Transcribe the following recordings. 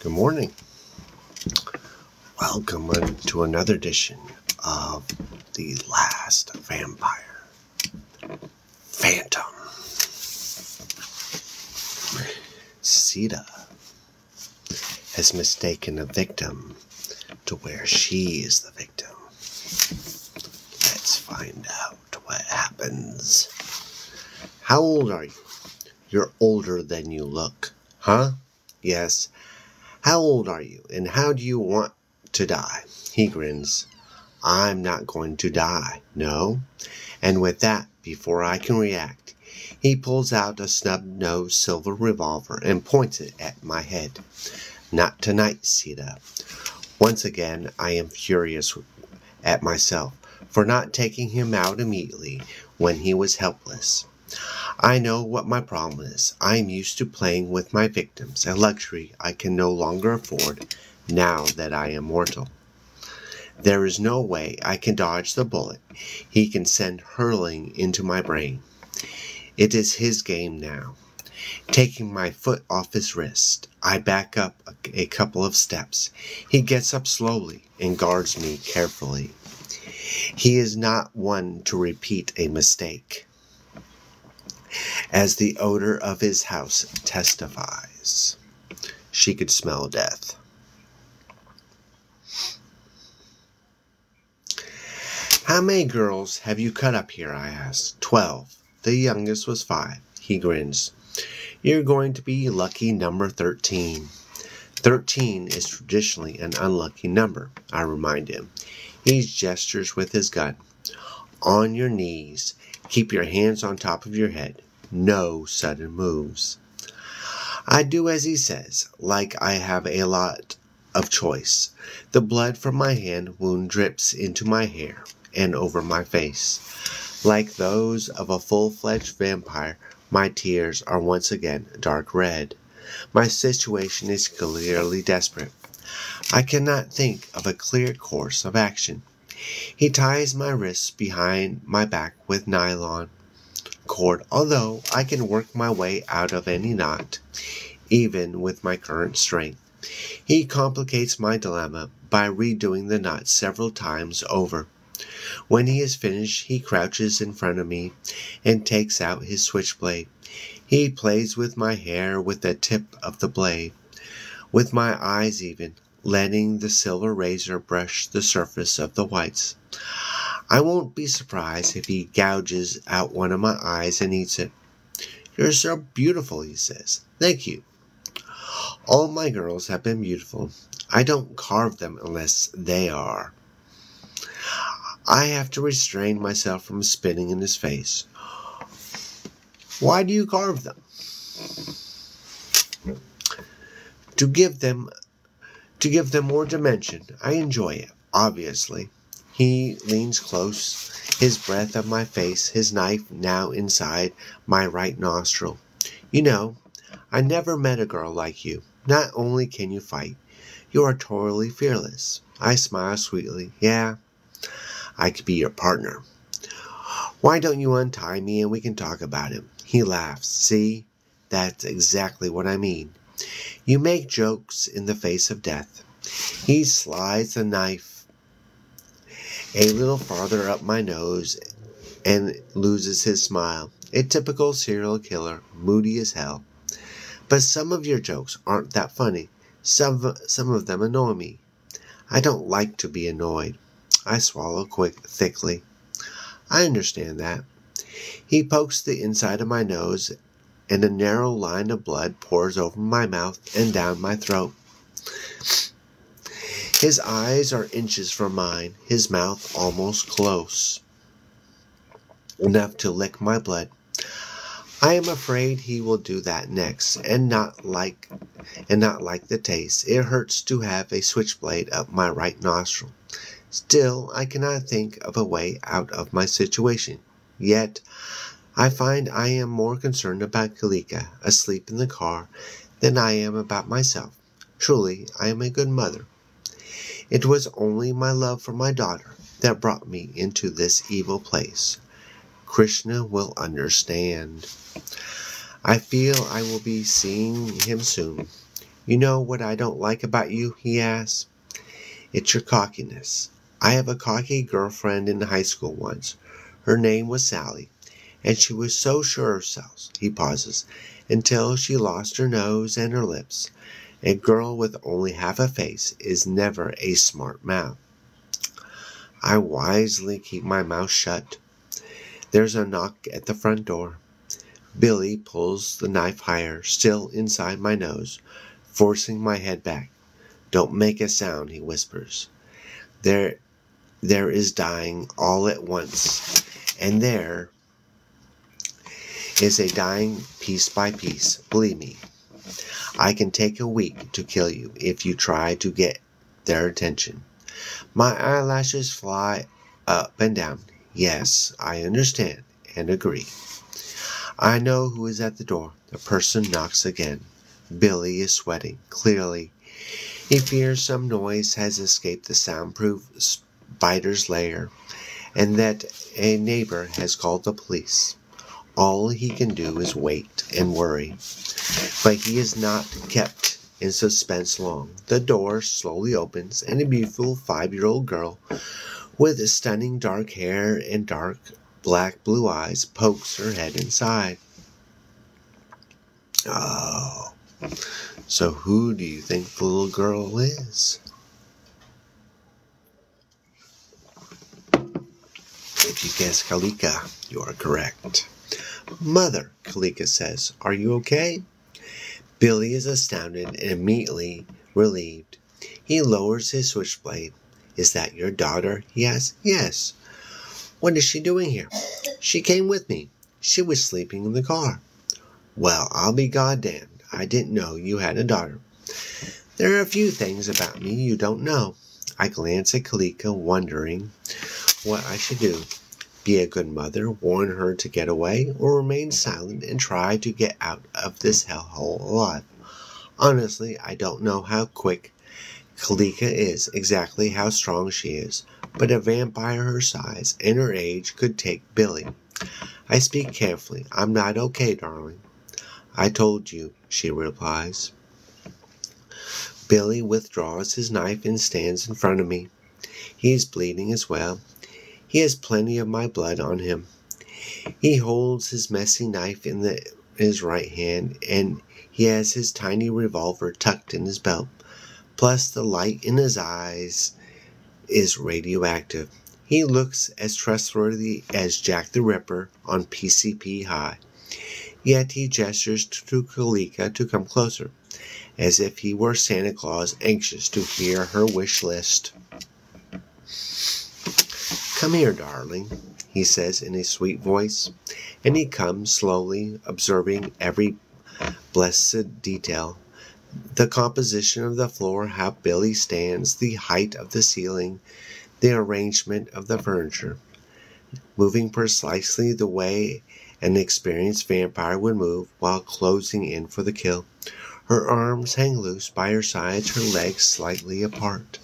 Good morning. Welcome to another edition of The Last Vampire. Phantom. Sita has mistaken a victim to where she is the victim. Let's find out what happens. How old are you? You're older than you look. Huh? Yes. How old are you, and how do you want to die? He grins. I'm not going to die, no. And with that, before I can react, he pulls out a snub-nosed silver revolver and points it at my head. Not tonight, Sita. Once again, I am furious at myself for not taking him out immediately when he was helpless. I know what my problem is. I am used to playing with my victims, a luxury I can no longer afford now that I am mortal. There is no way I can dodge the bullet he can send hurling into my brain. It is his game now. Taking my foot off his wrist, I back up a couple of steps. He gets up slowly and guards me carefully. He is not one to repeat a mistake, as the odor of his house testifies. She could smell death. How many girls have you cut up here? I asked. 12. The youngest was 5. He grins. You're going to be lucky number 13. 13 is traditionally an unlucky number, I remind him. He gestures with his gun. On your knees. Keep your hands on top of your head. No sudden moves. I do as he says, like I have a lot of choice. The blood from my hand wound drips into my hair and over my face. Like those of a full-fledged vampire, my tears are once again dark red. My situation is clearly desperate. I cannot think of a clear course of action. He ties my wrists behind my back with nylon cord, although I can work my way out of any knot, even with my current strength. He complicates my dilemma by redoing the knot several times over. When he is finished, he crouches in front of me and takes out his switchblade. He plays with my hair with the tip of the blade, with my eyes even, letting the silver razor brush the surface of the whites. I won't be surprised if he gouges out one of my eyes and eats it. You're so beautiful, he says. Thank you. All my girls have been beautiful. I don't carve them unless they are. I have to restrain myself from spitting in his face. Why do you carve them? To give them more dimension. I enjoy it, obviously. He leans close, his breath on my face, his knife now inside my right nostril. You know, I never met a girl like you. Not only can you fight, you are totally fearless. I smile sweetly. Yeah, I could be your partner. Why don't you untie me and we can talk about him? He laughs. See, that's exactly what I mean. You make jokes in the face of death. He slides the knife a little farther up my nose and loses his smile. A typical serial killer, moody as hell. But some of your jokes aren't that funny. Some of them annoy me. I don't like to be annoyed. I swallow thickly. I understand that. He pokes the inside of my nose, and a narrow line of blood pours over my mouth and down my throat. His eyes are inches from mine, his mouth almost close enough to lick my blood. I am afraid he will do that next, and not like the taste. It hurts to have a switchblade up my right nostril. Still, I cannot think of a way out of my situation. Yet, I find I am more concerned about Kalika, asleep in the car, than I am about myself. Truly, I am a good mother. It was only my love for my daughter that brought me into this evil place. Krishna will understand. I feel I will be seeing him soon. You know what I don't like about you? He asks. It's your cockiness. I have a cocky girlfriend in high school once. Her name was Sally, and she was so sure of herself, he pauses, until she lost her nose and her lips. A girl with only half a face is never a smart mouth. I wisely keep my mouth shut. There's a knock at the front door. Billy pulls the knife higher, still inside my nose, forcing my head back. Don't make a sound, he whispers. There is dying all at once, and there is a dying piece by piece. Believe me, I can take a week to kill you if you try to get their attention. My eyelashes fly up and down. Yes, I understand and agree. I know who is at the door. The person knocks again. Billy is sweating. Clearly, he fears some noise has escaped the soundproof spider's lair, and that a neighbor has called the police. All he can do is wait and worry. But he is not kept in suspense long. The door slowly opens, and a beautiful 5-year-old girl with stunning dark hair and dark black blue eyes pokes her head inside. Oh, so who do you think the little girl is? If you guess Kalika, you are correct. Mother, Kalika says, are you okay? Billy is astounded and immediately relieved. He lowers his switchblade. Is that your daughter? He asks. Yes. What is she doing here? She came with me. She was sleeping in the car. Well, I'll be goddamned. I didn't know you had a daughter. There are a few things about me you don't know. I glance at Kalika, wondering what I should do. Be a good mother, warn her to get away, or remain silent and try to get out of this hellhole alive. Honestly, I don't know how quick Kalika is, exactly how strong she is, but a vampire her size and her age could take Billy. I speak carefully. I'm not okay, darling. I told you, she replies. Billy withdraws his knife and stands in front of me. He is bleeding as well. He has plenty of my blood on him. He holds his messy knife in his right hand, and he has his tiny revolver tucked in his belt. Plus, the light in his eyes is radioactive. He looks as trustworthy as Jack the Ripper on PCP High. Yet he gestures to Kalika to come closer, as if he were Santa Claus anxious to hear her wish list. Come here, darling, he says in a sweet voice, and he comes slowly, observing every blessed detail. The composition of the floor, how Billy stands, the height of the ceiling, the arrangement of the furniture, moving precisely the way an experienced vampire would move while closing in for the kill. Her arms hang loose by her sides, her legs slightly apart,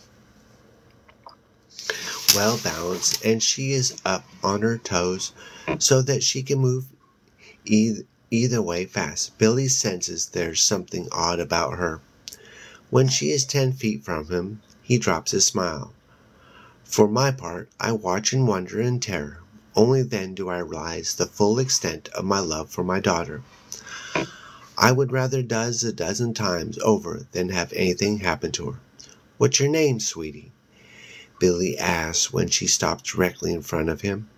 well balanced, and she is up on her toes so that she can move either way fast. Billy senses there's something odd about her. When she is 10 feet from him, he drops his smile. For my part, I watch in wonder and terror. Only then do I realize the full extent of my love for my daughter. I would rather a dozen times over than have anything happen to her. What's your name, sweetie? Billy asks when she stops directly in front of him.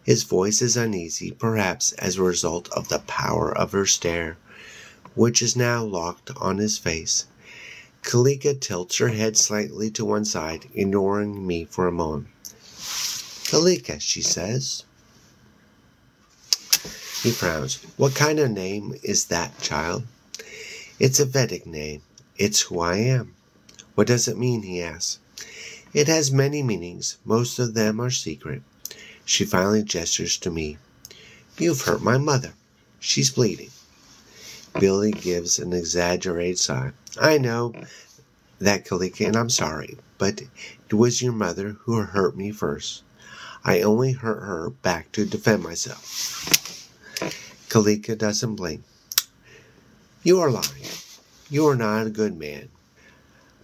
His voice is uneasy, perhaps as a result of the power of her stare, which is now locked on his face. Kalika tilts her head slightly to one side, ignoring me for a moment. Kalika, she says. He frowns. What kind of name is that, child? It's a Vedic name. It's who I am. What does it mean, he asks. It has many meanings. Most of them are secret. She finally gestures to me. You've hurt my mother. She's bleeding. Billy gives an exaggerated sigh. I know that, Kalika, and I'm sorry, but it was your mother who hurt me first. I only hurt her back to defend myself. Kalika doesn't blink. You are lying. You are not a good man,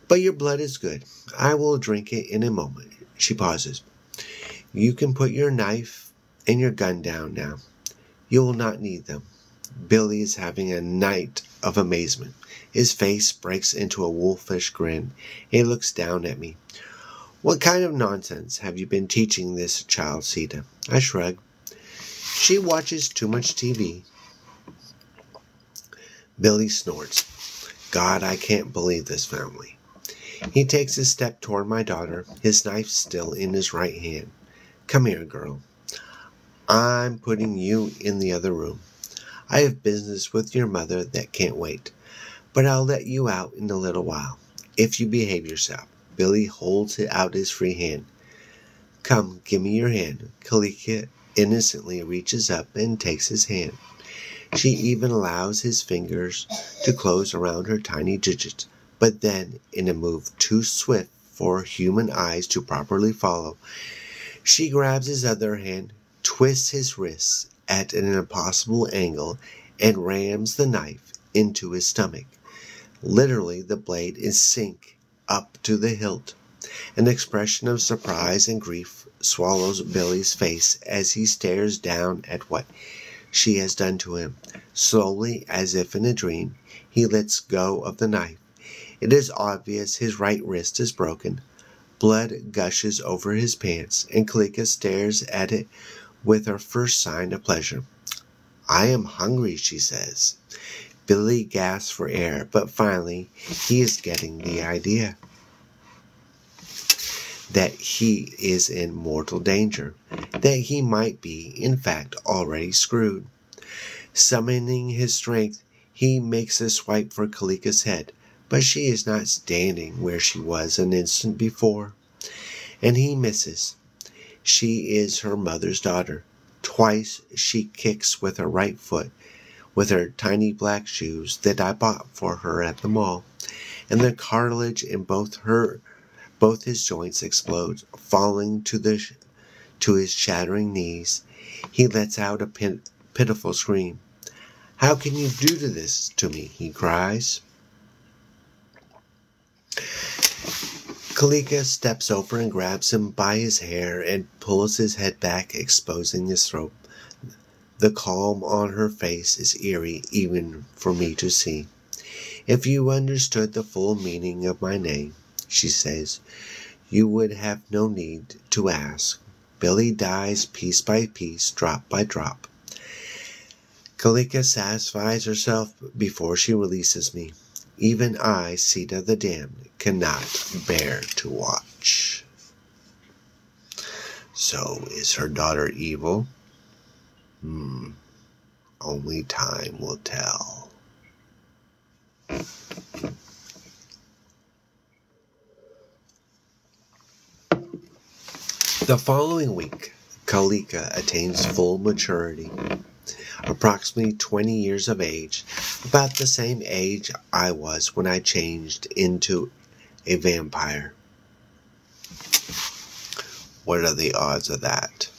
but your blood is good. I will drink it in a moment. She pauses. You can put your knife and your gun down now. You will not need them. Billy is having a night of amazement. His face breaks into a wolfish grin. He looks down at me. What kind of nonsense have you been teaching this child, Sita? I shrug. She watches too much TV. Billy snorts. God, I can't believe this family. He takes a step toward my daughter, his knife still in his right hand. Come here, girl. I'm putting you in the other room. I have business with your mother that can't wait, but I'll let you out in a little while, if you behave yourself. Billy holds out his free hand. Come, give me your hand. Kalika innocently reaches up and takes his hand. She even allows his fingers to close around her tiny digits, but then, in a move too swift for human eyes to properly follow, she grabs his other hand, twists his wrists at an impossible angle, and rams the knife into his stomach. Literally, the blade is sink up to the hilt. An expression of surprise and grief swallows Billy's face as he stares down at what she has done to him. Slowly, as if in a dream, he lets go of the knife. It is obvious his right wrist is broken. Blood gushes over his pants, and Kalika stares at it with her first sign of pleasure. I am hungry, she says. Billy gasps for air, but finally he is getting the idea that he is in mortal danger, that he might be, in fact, already screwed. Summoning his strength, he makes a swipe for Kalika's head, but she is not standing where she was an instant before. And he misses. She is her mother's daughter. Twice she kicks with her right foot, with her tiny black shoes that I bought for her at the mall, and the cartilage in both his joints explodes, falling to his shattering knees. He lets out a pitiful scream. How can you do this to me? He cries. Kalika steps over and grabs him by his hair and pulls his head back, exposing his throat. The calm on her face is eerie even for me to see. If you understood the full meaning of my name, she says, you would have no need to ask. Billy dies piece by piece, drop by drop. Kalika satisfies herself before she releases me. Even I, Sita the Damned, cannot bear to watch. So, is her daughter evil? Only time will tell. The following week, Kalika attains full maturity. Approximately 20 years of age, about the same age I was when I changed into a vampire. What are the odds of that?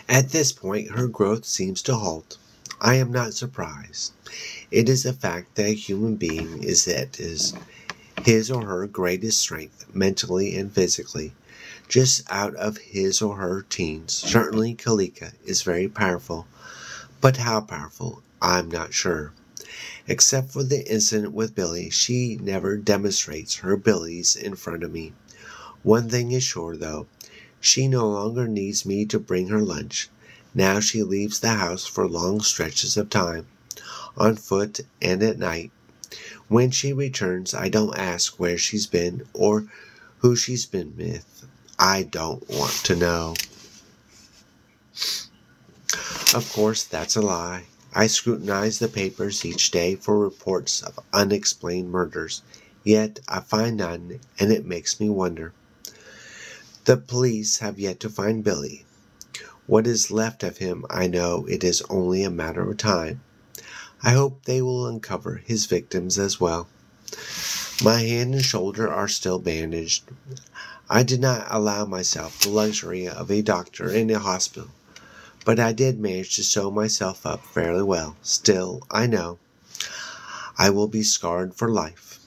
At this point, her growth seems to halt. I am not surprised. It is a fact that a human being is at his or her greatest strength, mentally and physically, just out of his or her teens. Certainly Kalika is very powerful, but how powerful, I'm not sure. Except for the incident with Billy, she never demonstrates her abilities in front of me. One thing is sure, though. She no longer needs me to bring her lunch. Now she leaves the house for long stretches of time, on foot and at night. When she returns, I don't ask where she's been or who she's been with. I don't want to know. Of course, that's a lie. I scrutinize the papers each day for reports of unexplained murders, yet I find none, and it makes me wonder. The police have yet to find Billy. What is left of him, I know it is only a matter of time. I hope they will uncover his victims as well. My hand and shoulder are still bandaged. I did not allow myself the luxury of a doctor in a hospital, but I did manage to sew myself up fairly well. Still, I know I will be scarred for life.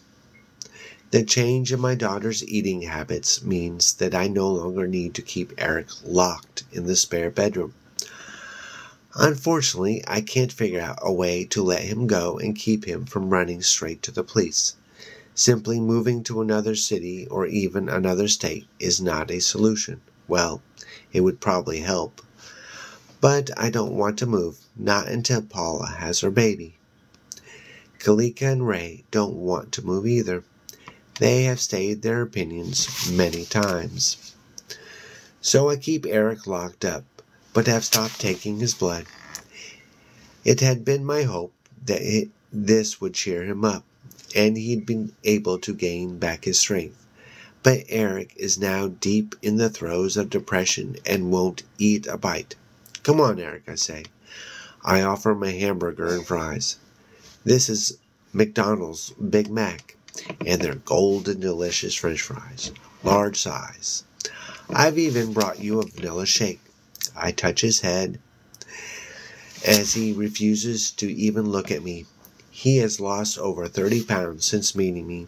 The change in my daughter's eating habits means that I no longer need to keep Eric locked in the spare bedroom. Unfortunately, I can't figure out a way to let him go and keep him from running straight to the police. Simply moving to another city or even another state is not a solution. Well, it would probably help. But I don't want to move, not until Paula has her baby. Kalika and Ray don't want to move either. They have stated their opinions many times. So I keep Eric locked up, but have stopped taking his blood. It had been my hope that this would cheer him up, and he'd been able to gain back his strength. But Eric is now deep in the throes of depression and won't eat a bite. Come on, Eric, I say. I offer him a hamburger and fries. This is McDonald's Big Mac, and they're golden delicious French fries, large size. I've even brought you a vanilla shake. I touch his head as he refuses to even look at me. He has lost over 30 pounds since meeting me,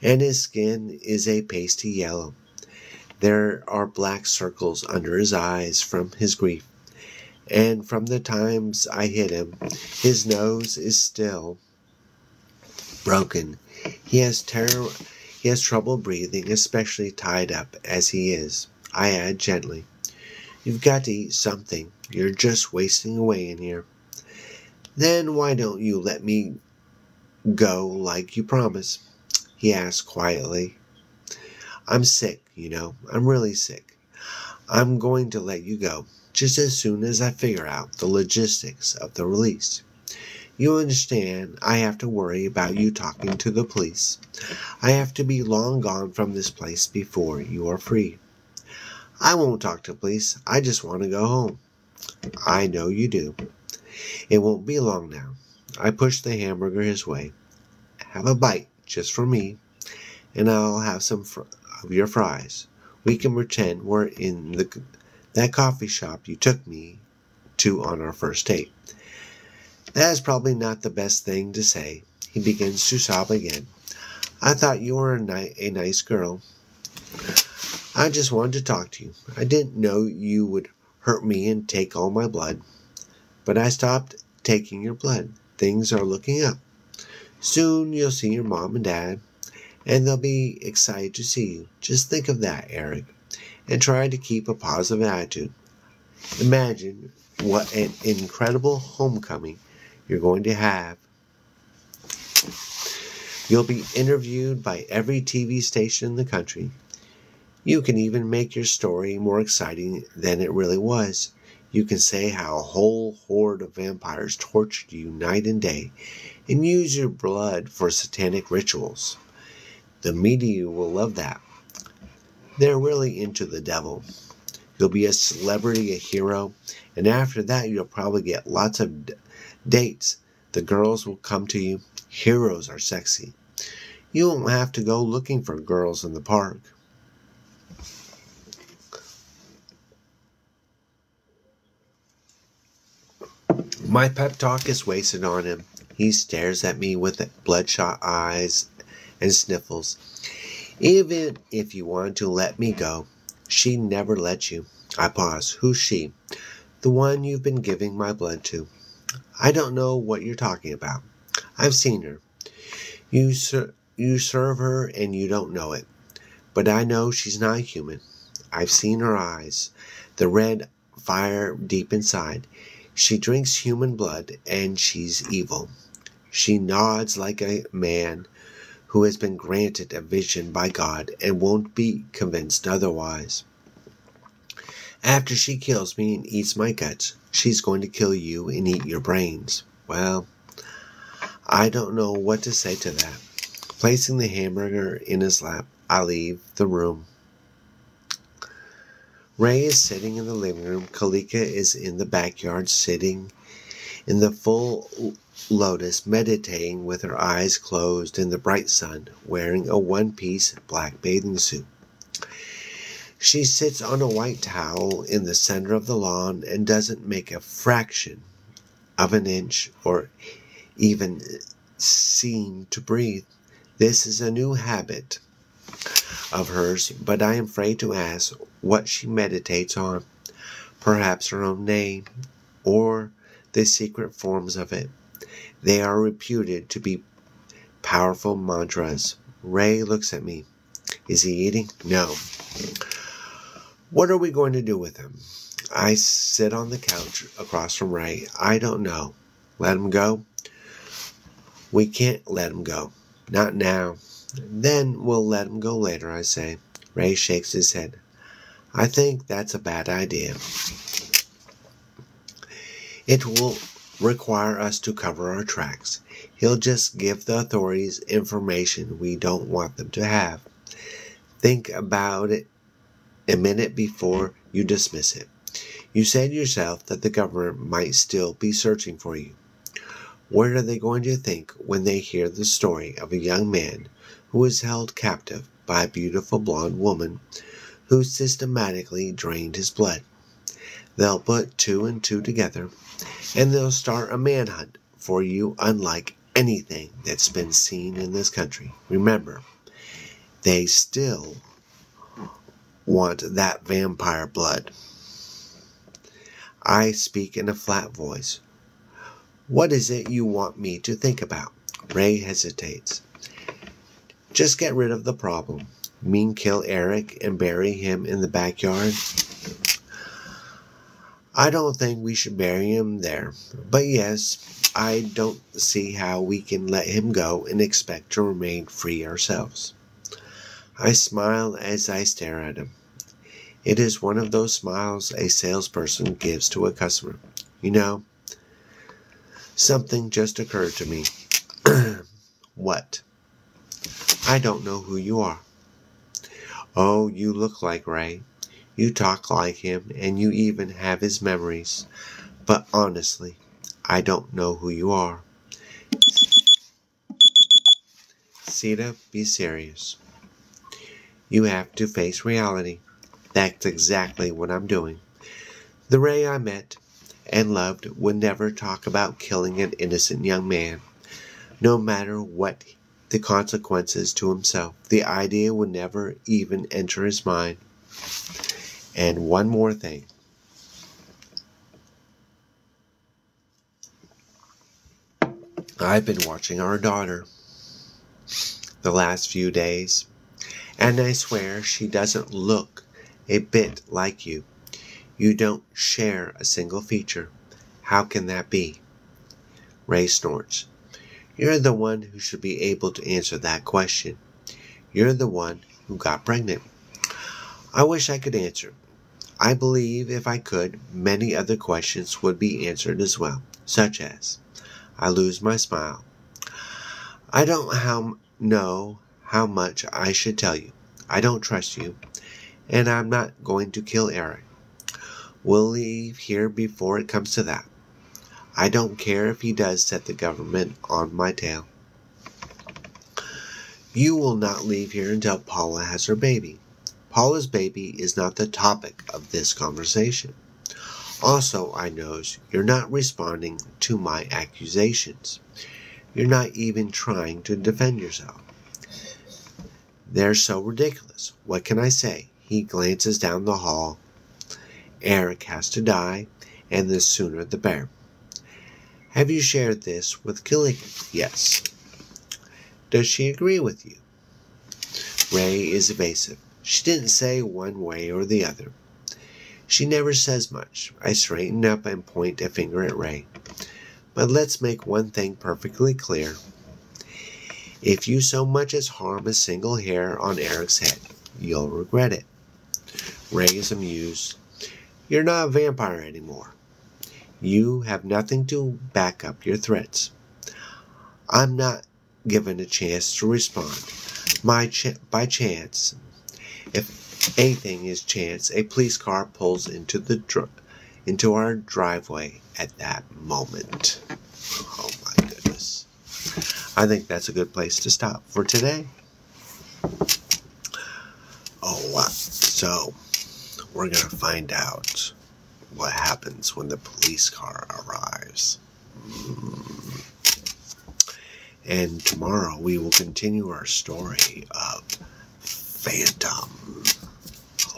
and his skin is a pasty yellow. There are black circles under his eyes from his grief, and from the times I hit him, his nose is still broken. He has trouble breathing, especially tied up as he is. I add gently, "You've got to eat something. You're just wasting away in here." "Then why don't you let me go like you promised?" he asks quietly. "I'm sick, you know. I'm really sick. I'm going to let you go just as soon as I figure out the logistics of the release. You understand, I have to worry about you talking to the police. I have to be long gone from this place before you are free." "I won't talk to the police. I just want to go home." "I know you do. It won't be long now." I push the hamburger his way. "Have a bite, just for me, and I'll have some of your fries. We can pretend we're in that coffee shop you took me to on our first date." That is probably not the best thing to say. He begins to sob again. "I thought you were a nice girl. I just wanted to talk to you. I didn't know you would hurt me and take all my blood. But I stopped taking your blood. Things are looking up. Soon you'll see your mom and dad, and they'll be excited to see you. Just think of that, Eric, and try to keep a positive attitude. Imagine what an incredible homecoming you're going to have. You'll be interviewed by every TV station in the country. You can even make your story more exciting than it really was. You can say how a whole horde of vampires tortured you night and day and use your blood for satanic rituals. The media will love that. They're really into the devil. You'll be a celebrity, a hero, and after that you'll probably get lots of dates. The girls will come to you. Heroes are sexy. You won't have to go looking for girls in the park." My pep talk is wasted on him. He stares at me with bloodshot eyes and sniffles. "Even if you want to let me go, she never lets you." I pause. "Who's she?" "The one you've been giving my blood to." "I don't know what you're talking about." "I've seen her." You serve her and you don't know it. But I know she's not human. I've seen her eyes, the red fire deep inside. She drinks human blood, and she's evil. She nods like a man who has been granted a vision by God and won't be convinced otherwise. After she kills me and eats my guts, she's going to kill you and eat your brains. Well, I don't know what to say to that. Placing the hamburger in his lap, I leave the room. Ray is sitting in the living room. Kalika is in the backyard, sitting in the full lotus, meditating with her eyes closed in the bright sun, wearing a one-piece black bathing suit. She sits on a white towel in the center of the lawn and doesn't make a fraction of an inch or even seem to breathe. This is a new habit of hers, but I am afraid to ask what she meditates on. Perhaps her own name, or the secret forms of it. They are reputed to be powerful mantras. Ray looks at me. Is he eating? No. What are we going to do with him? I sit on the couch across from Ray. I don't know. Let him go? We can't let him go. Not now. Then we'll let him go later, I say. Ray shakes his head. I think that's a bad idea. It will require us to cover our tracks. He'll just give the authorities information we don't want them to have. Think about it a minute before you dismiss it. You said yourself that the government might still be searching for you. What are they going to think when they hear the story of a young man who was held captive by a beautiful blonde woman who systematically drained his blood? They'll put two and two together, and they'll start a manhunt for you unlike anything that's been seen in this country. Remember, they still want that vampire blood. I speak in a flat voice. What is it you want me to think about? Ray hesitates. Just get rid of the problem. Mean kill Eric and bury him in the backyard? I don't think we should bury him there. But yes, I don't see how we can let him go and expect to remain free ourselves. I smile as I stare at him. It is one of those smiles a salesperson gives to a customer. You know, something just occurred to me. What? I don't know who you are. Oh, you look like Ray. You talk like him, and you even have his memories. But honestly, I don't know who you are. Sita, be serious. You have to face reality. That's exactly what I'm doing. The Ray I met and loved would never talk about killing an innocent young man, no matter what the consequences to himself. The idea would never even enter his mind. And one more thing. I've been watching our daughter the last few days, and I swear she doesn't look a bit like you. You don't share a single feature. How can that be? Ray snorts. You're the one who should be able to answer that question. You're the one who got pregnant. I wish I could answer. I believe if I could, many other questions would be answered as well, such as, I lose my smile. I don't know how much I should tell you. I don't trust you, and I'm not going to kill Eric. We'll leave here before it comes to that. I don't care if he does set the government on my tail. You will not leave here until Paula has her baby. Paula's baby is not the topic of this conversation. Also, I knows you're not responding to my accusations. You're not even trying to defend yourself. They're so ridiculous. What can I say? He glances down the hall. Eric has to die, and the sooner the better. Have you shared this with Gilligan? Yes. Does she agree with you? Ray is evasive. She didn't say one way or the other. She never says much. I straighten up and point a finger at Ray. But let's make one thing perfectly clear. If you so much as harm a single hair on Eric's head, you'll regret it. Ray is amused. You're not a vampire anymore. You have nothing to back up your threats. I'm not given a chance to respond. By chance, if anything is chance, a police car pulls into our driveway at that moment. Oh my goodness. I think that's a good place to stop for today. Oh wow. So, we're going to find out what happens when the police car arrives. And tomorrow we will continue our story of Phantom.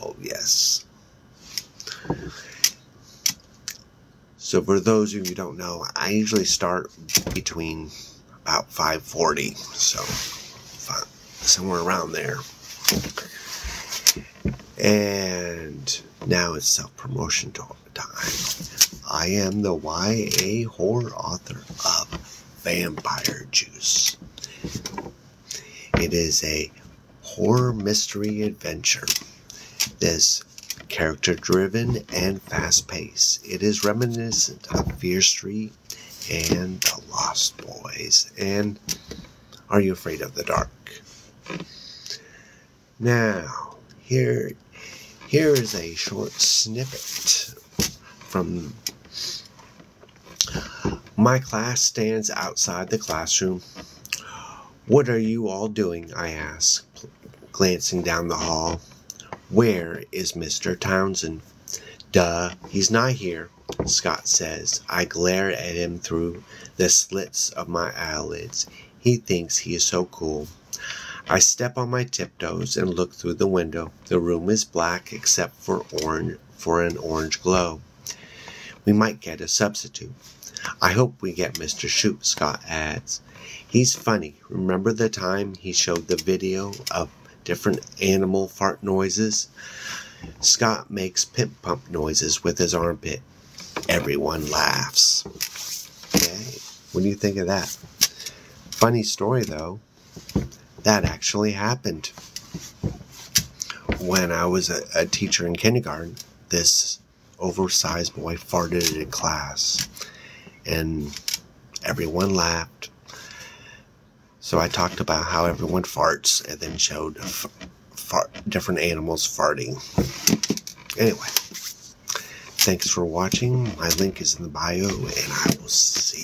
Oh, yes. So for those of you who don't know, I usually start between about 5:40. So somewhere around there. And now it's self-promotion time. I am the YA horror author of Vampire Juice. It is a horror mystery adventure. This character-driven and fast-paced. It is reminiscent of Fear Street and The Lost Boys and Are You Afraid of the Dark? Now, here is a short snippet from my class stands outside the classroom. What are you all doing? I ask, glancing down the hall. Where is Mr. Townsend? Duh, he's not here, Scott says. I glare at him through the slits of my eyelids. He thinks he is so cool. I step on my tiptoes and look through the window. The room is black except for an orange glow. We might get a substitute. I hope we get Mr. Shoot, Scott adds. He's funny. Remember the time he showed the video of different animal fart noises? Scott makes pimp pump noises with his armpit. Everyone laughs. Okay, what do you think of that? Funny story though. That actually happened. When I was a teacher in kindergarten, this oversized boy farted in class. And everyone laughed. So I talked about how everyone farts and then showed different animals farting. Anyway, thanks for watching. My link is in the bio and I will see